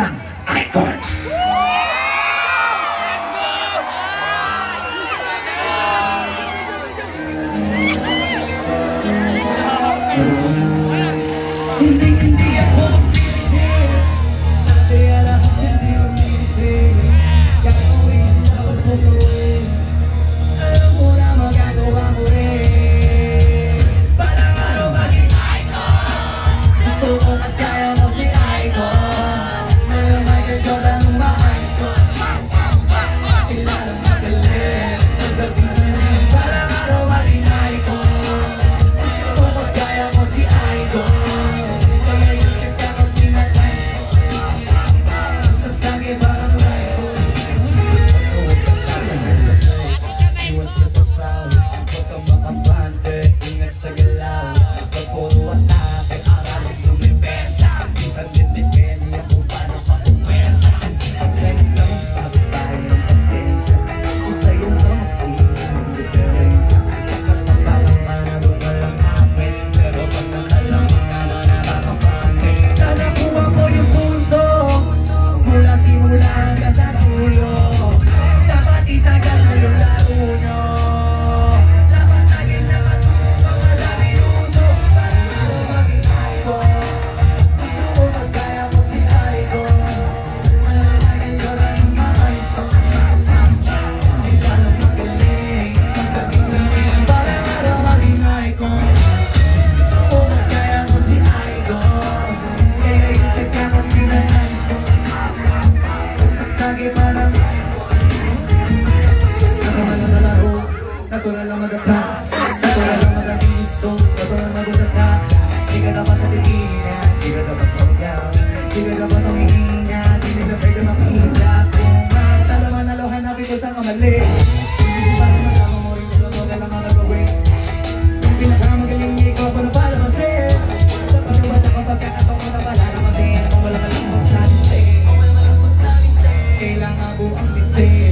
isang icon. Hindi ako pinipili, kasi alam ko hindi ko pinipili. Gagawin dapat mo gawin, alam mo na magagawa mo rin. Parang ano maging icon, gusto ko at kaya mo si icon. Ngayon Michael Jordan ang ma-ice ko, kilalang magaling, pagdating sa rin. Parang ano maging icon, gusto ko at kaya mo si icon. Natural lang maganda, natural lang magandito, natural lang maganda. Di ka dapat natitingan, di ka dapat magyaw, di ka dapat humihinga, di ka pwede makita. Kung matalaman na lo, hanapin ko saan ka mali. Hindi ba rin magkama mo rin kung ano ka lang ang nagawin. Yung pinakamagaling ikaw pa na palabasin. Sa pagkabasa ko pagkakataon ko na palalabasin. Kung wala ka lang mas natin, kailangan ko ang bitin.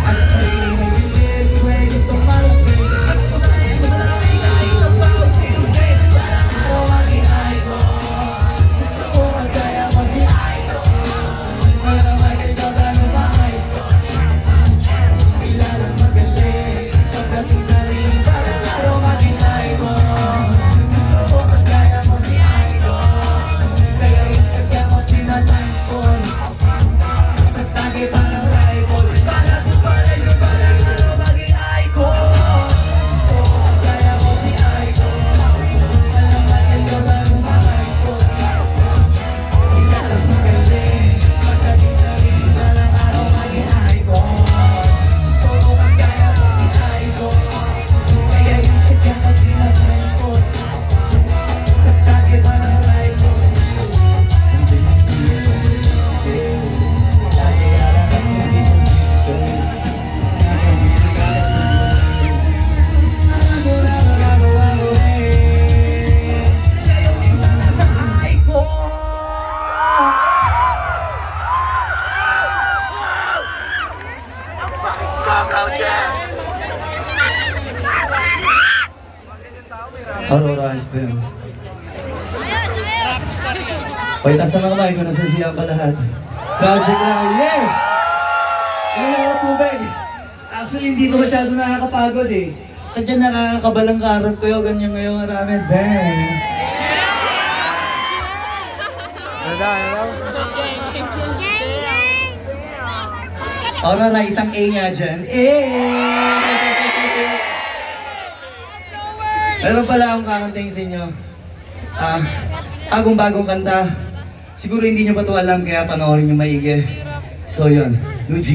Alam sa rin may Aurora SPM. Pagtas na mga kamay kung nasasiyang ka lahat. Project lang, yeah! Ano na ako tubig? Actually, hindi ko masyado nakakapagod eh. Sadya nakakabalang karon ko yung ganyan ngayong ramen. Bang! Aurora, isang A nga dyan. Meron pala akong kakantayin sa inyo. Bagong-bagong kanta. Siguro hindi nyo pa ito alam kaya panoorin nyo maigi. So yun, Luigi.